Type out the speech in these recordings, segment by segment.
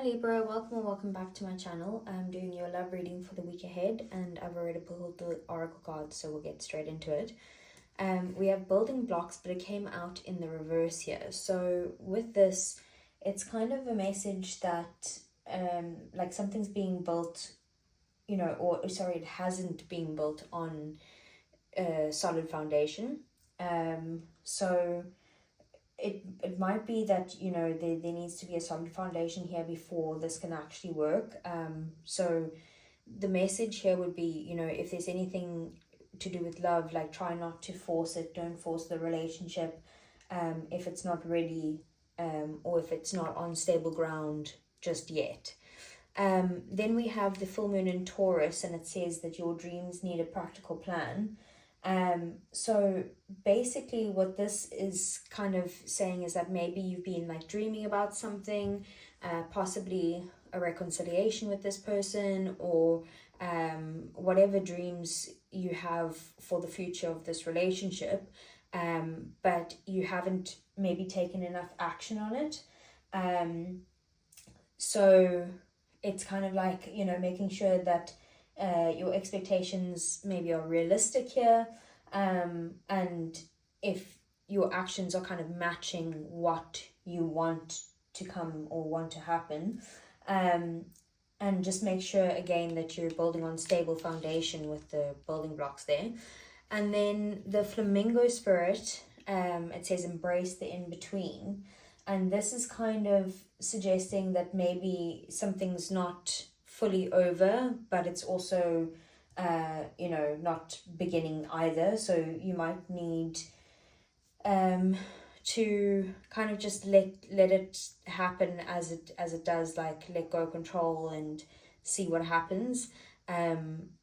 Libra, welcome or welcome back to my channel. I'm doing your love reading for the week ahead and I've already pulled the oracle cards, so we'll get straight into it. We have building blocks, but it came out in the reverse here. So with this, it's kind of a message that like something's being built, you know, or sorry, it hasn't been built on a solid foundation. So it might be that, you know, there needs to be a solid foundation here before this can actually work. So the message here would be, you know, if there's anything to do with love, like try not to force it, don't force the relationship if it's not ready, or if it's not on stable ground just yet. Then we have the full moon in Taurus, and it says that your dreams need a practical plan. So basically what this is kind of saying is that maybe you've been like dreaming about something, possibly a reconciliation with this person, or whatever dreams you have for the future of this relationship, but you haven't maybe taken enough action on it. So it's kind of like, you know, making sure that your expectations maybe are realistic here, and if your actions are kind of matching what you want to come or want to happen, and just make sure again that you're building on stable foundation with the building blocks there. And then the flamingo spirit, it says embrace the in-between, and this is kind of suggesting that maybe something's not fully over, but it's also you know, not beginning either. So you might need to kind of just let it happen as it does, like let go of control and see what happens.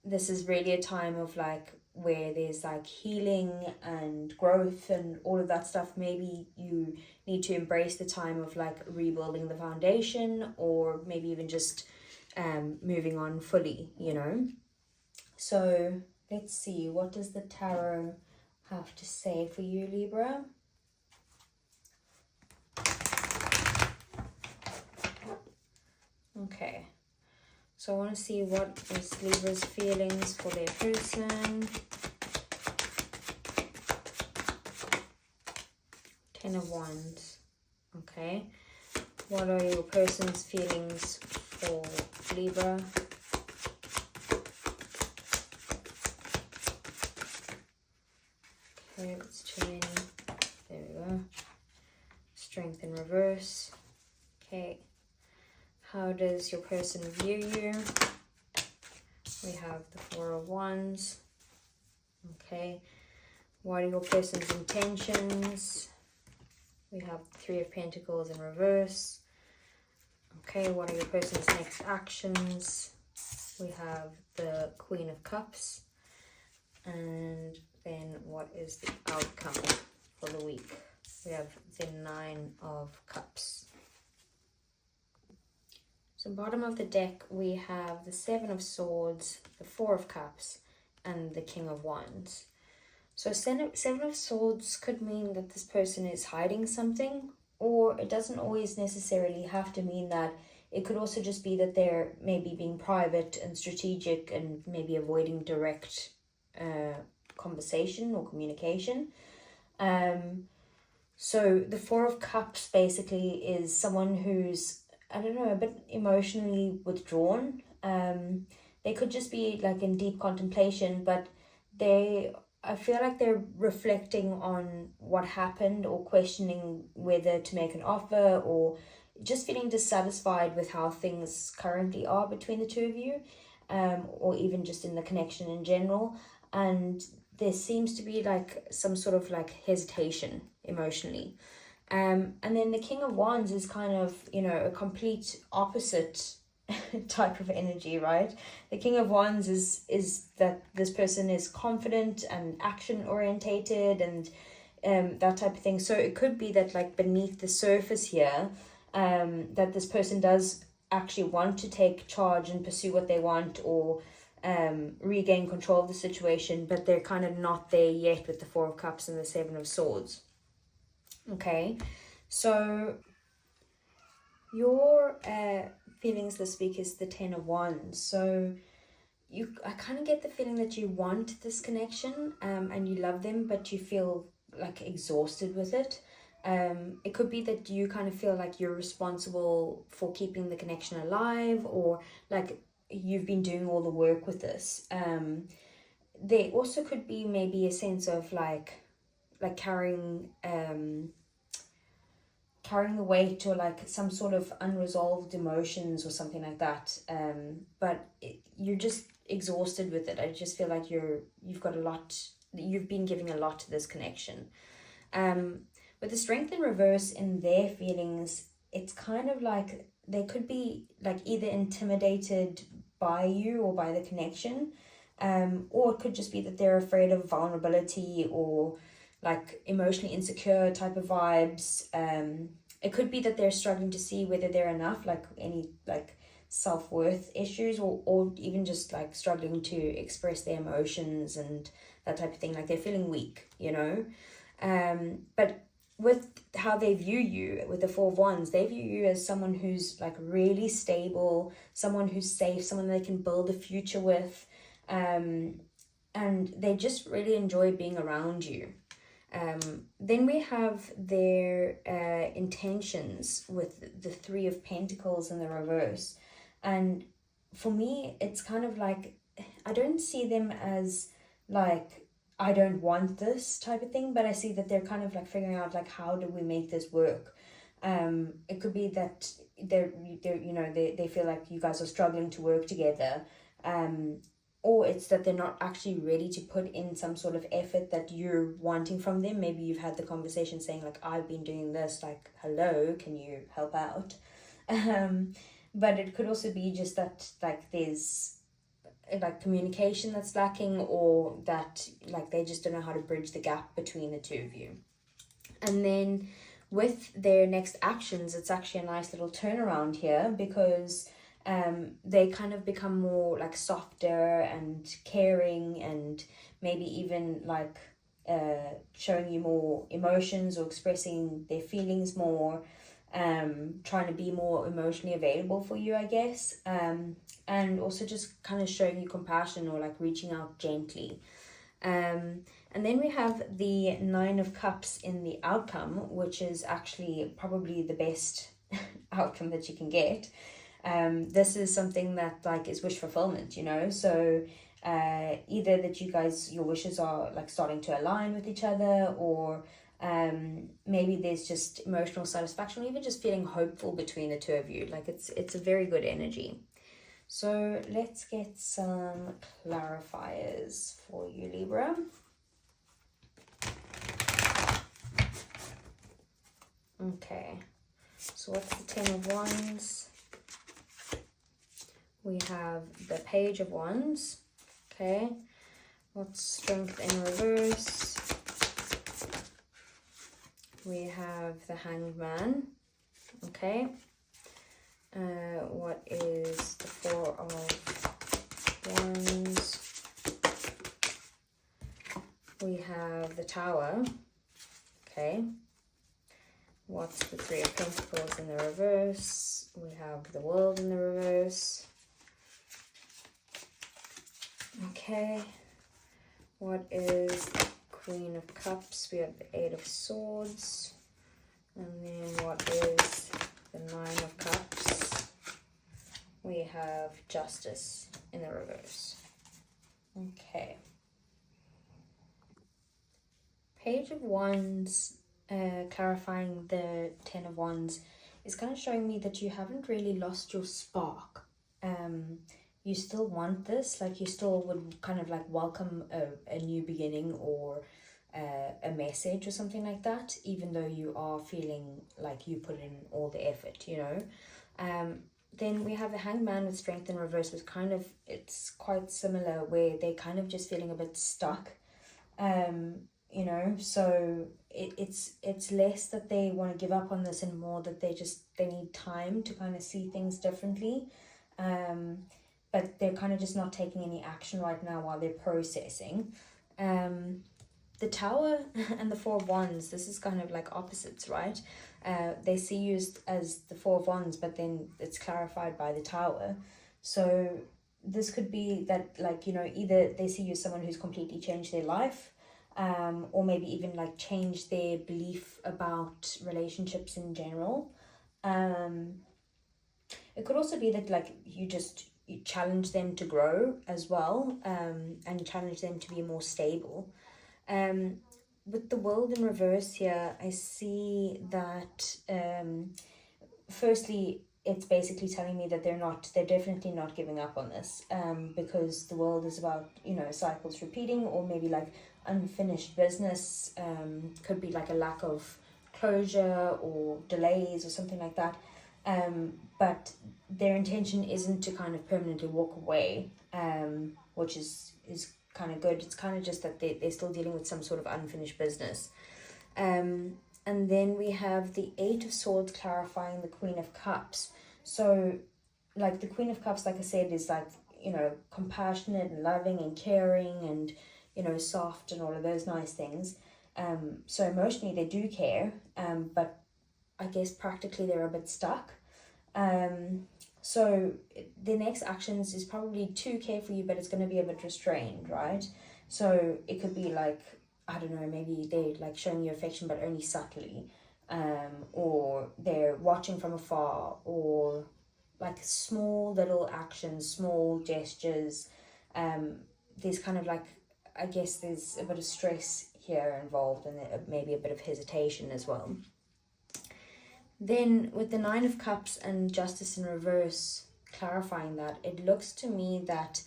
This is really a time of like where there's like healing and growth and all of that stuff. Maybe you need to embrace the time of like rebuilding the foundation, or maybe even just moving on fully, you know. So let's see, what does the tarot have to say for you, Libra? Okay, so I want to see what is Libra's feelings for their person. Ten of Wands. Okay, what are your person's feelings for Libra? Okay, let's change. There we go. Strength in reverse. Okay, how does your person view you? We have the Four of Wands. Okay, what are your person's intentions? We have Three of Pentacles in reverse. Okay, what are your person's next actions? We have the Queen of Cups. And then what is the outcome for the week? We have the Nine of Cups. So bottom of the deck, we have the Seven of Swords, the Four of Cups, and the King of Wands. So Seven of Swords could mean that this person is hiding something, or it doesn't always necessarily have to mean that. It could also just be that they're maybe being private and strategic and maybe avoiding direct conversation or communication. So the Four of Cups basically is someone who's, I don't know, a bit emotionally withdrawn. They could just be like in deep contemplation, but I feel like they're reflecting on what happened, or questioning whether to make an offer, or just feeling dissatisfied with how things currently are between the two of you, or even just in the connection in general. And there seems to be like some sort of like hesitation emotionally. And then the King of Wands is kind of, you know, a complete opposite type of energy, right? The King of Wands is that this person is confident and action orientated and that type of thing. So it could be that like beneath the surface here, that this person does actually want to take charge and pursue what they want, or regain control of the situation, but they're kind of not there yet with the Four of Cups and the Seven of Swords. Okay, so your feelings this week is the Ten of Wands. So I kind of get the feeling that you want this connection, and you love them, but you feel like exhausted with it. It could be that you kind of feel like you're responsible for keeping the connection alive, or like you've been doing all the work with this. There also could be maybe a sense of like carrying the weight, or like some sort of unresolved emotions or something like that. But you're just exhausted with it. I just feel like you've been giving a lot to this connection. With the Strength in reverse in their feelings, it's kind of like they could be like either intimidated by you or by the connection, or it could just be that they're afraid of vulnerability, or like emotionally insecure type of vibes. It could be that they're struggling to see whether they're enough, like any like self-worth issues, or even just like struggling to express their emotions and that type of thing. Like they're feeling weak, you know. But with how they view you, with the Four of Wands, they view you as someone who's like really stable, someone who's safe, someone they can build a future with, and they just really enjoy being around you. Then we have their intentions with the Three of Pentacles in the reverse. And for me, it's kind of like, I don't see them as like, I don't want this type of thing, but I see that they're kind of like figuring out like, how do we make this work? It could be that they're you know, they feel like you guys are struggling to work together, or it's that they're not actually ready to put in some sort of effort that you're wanting from them. Maybe you've had the conversation saying like, I've been doing this, like, hello, can you help out? But it could also be just that like there's like communication that's lacking, or that like they just don't know how to bridge the gap between the two of you. And then with their next actions, it's actually a nice little turnaround here, because they kind of become more like softer and caring, and maybe even like showing you more emotions or expressing their feelings more, trying to be more emotionally available for you, I guess, and also just kind of showing you compassion, or like reaching out gently. And then we have the Nine of Cups in the outcome, which is actually probably the best outcome that you can get. This is something that like is wish fulfillment, you know. So either that you guys, your wishes are like starting to align with each other, or maybe there's just emotional satisfaction, or even just feeling hopeful between the two of you. Like it's a very good energy. So let's get some clarifiers for you, Libra. Okay, so what's the Ten of Wands? We have the Page of Wands. Okay, what's Strength in reverse? We have the Hanged Man. Okay. What is the Four of Wands? We have the Tower. Okay. What's the Three of Pentacles in the reverse? We have the World in the reverse. Okay. What is the Queen of Cups? We have the Eight of Swords. And then what is the Nine of Cups? We have Justice in the reverse. Okay. Page of Wands, clarifying the Ten of Wands, is kind of showing me that you haven't really lost your spark. You still want this, like you still would kind of like welcome a new beginning, or a message or something like that, even though you are feeling like you put in all the effort, you know. Then we have the Hanged Man with Strength in reverse, which kind of, it's quite similar, where they're kind of just feeling a bit stuck, you know. So it's less that they want to give up on this, and more that they need time to kind of see things differently, but they're kind of just not taking any action right now while they're processing. The Tower and the Four of Wands, this is kind of like opposites, right? They see you as the Four of Wands, but then it's clarified by the Tower. So this could be that, like, you know, either they see you as someone who's completely changed their life, or maybe even like change their belief about relationships in general. It could also be that, like, you challenge them to grow as well, and challenge them to be more stable. With the World in reverse here, I see that firstly, it's basically telling me that they're definitely not giving up on this, because the World is about, you know, cycles repeating, or maybe like unfinished business, could be like a lack of closure or delays or something like that. But their intention isn't to kind of permanently walk away, which is kind of good. It's kind of just that they're still dealing with some sort of unfinished business. And then we have the Eight of Swords clarifying the Queen of Cups. So, like, the Queen of Cups, like I said, is like, you know, compassionate and loving and caring and, you know, soft and all of those nice things. So emotionally they do care, but I guess practically they're a bit stuck. So the next actions is probably to care for you, but it's going to be a bit restrained, right? So it could be like, I don't know, maybe they're like showing you affection but only subtly, or they're watching from afar, or like small little actions, small gestures. There's kind of like, I guess there's a bit of stress here involved, and maybe a bit of hesitation as well. Then with the Nine of Cups and Justice in reverse clarifying that, it looks to me that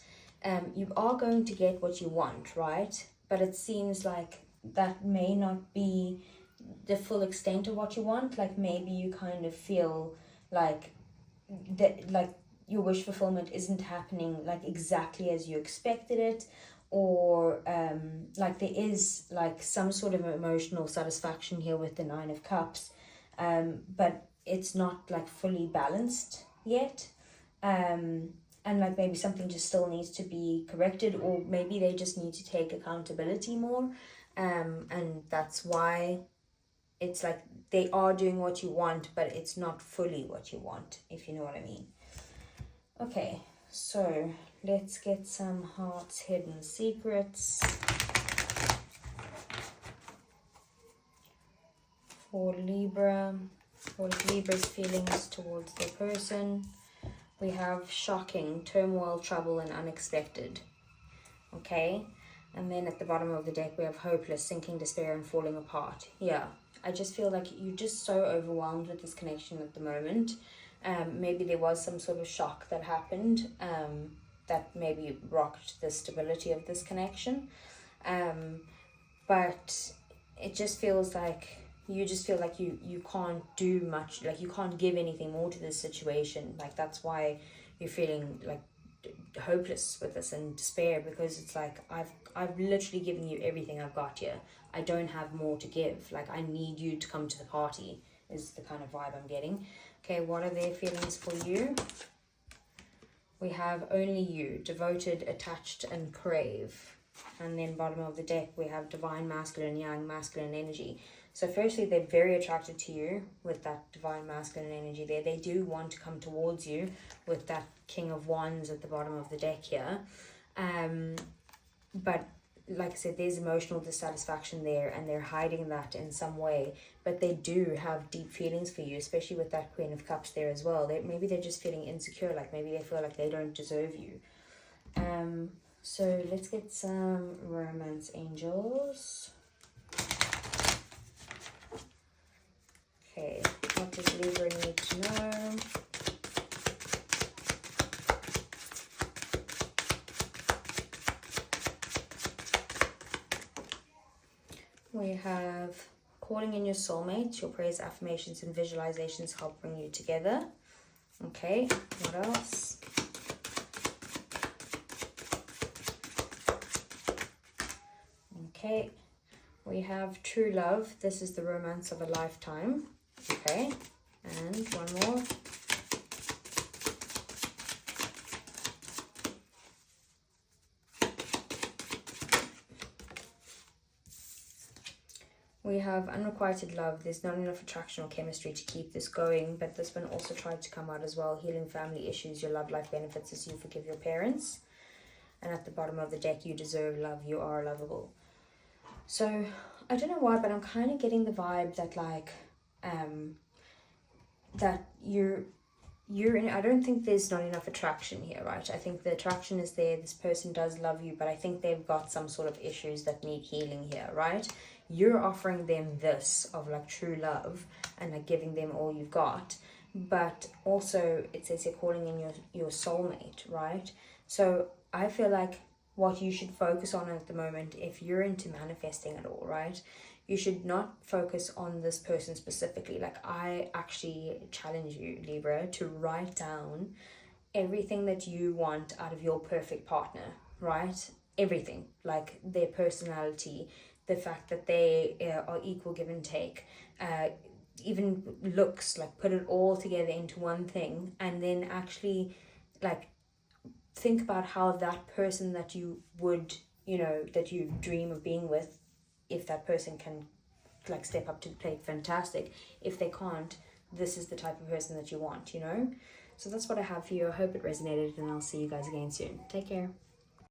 you are going to get what you want, right? But it seems like that may not be the full extent of what you want. Like, maybe you kind of feel like that, like, your wish fulfillment isn't happening like exactly as you expected it, or like there is like some sort of emotional satisfaction here with the Nine of Cups, but it's not like fully balanced yet, and like maybe something just still needs to be corrected, or maybe they just need to take accountability more, and that's why it's like they are doing what you want, but it's not fully what you want, if you know what I mean. Okay, so let's get some heart's hidden secrets for Libra. What Libra's feelings towards their person. We have shocking, turmoil, trouble, and unexpected. Okay, and then at the bottom of the deck we have hopeless, sinking, despair, and falling apart. Yeah, I just feel like you're just so overwhelmed with this connection at the moment. Maybe there was some sort of shock that happened, that maybe rocked the stability of this connection. But it just feels like you can't do much, like you can't give anything more to this situation. Like, that's why you're feeling like hopeless with this and despair, because it's like I've literally given you everything I've got here. I don't have more to give. Like, I need you to come to the party is the kind of vibe I'm getting. Okay, what are their feelings for you? We have only you, devoted, attached, and crave. And then bottom of the deck we have divine, masculine, yang, masculine energy. So firstly, they're very attracted to you with that divine masculine energy there. They do want to come towards you with that King of Wands at the bottom of the deck here. But like I said, there's emotional dissatisfaction there, and they're hiding that in some way. But they do have deep feelings for you, especially with that Queen of Cups there as well. Maybe they're just feeling insecure, like maybe they feel like they don't deserve you. So let's get some romance angels. Okay, what does Libra need to know? We have calling in your soulmate. Your prayers, affirmations, and visualizations help bring you together. Okay, what else? Okay, we have true love. This is the romance of a lifetime. Okay, and one more. We have unrequited love. There's not enough attraction or chemistry to keep this going, but this one also tried to come out as well. Healing family issues, your love life benefits as you forgive your parents. And at the bottom of the deck, you deserve love, you are lovable. So, I don't know why, but I'm kind of getting the vibe that like, that you're in, I don't think there's not enough attraction here, right? I think the attraction is there, this person does love you, but I think they've got some sort of issues that need healing here, right? You're offering them this of like true love and like giving them all you've got, but also it says you're calling in your soulmate, right? So I feel like what you should focus on at the moment, if you're into manifesting at all, right, you should not focus on this person specifically. Like, I actually challenge you, Libra, to write down everything that you want out of your perfect partner, right? Everything, like their personality, the fact that they are equal give and take, even looks, like put it all together into one thing, and then actually like think about how that person that you would, that you dream of being with, if that person can like step up to the plate, fantastic. If they can't, this is the type of person that you want, So that's what I have for you. I hope it resonated, and I'll see you guys again soon. Take care.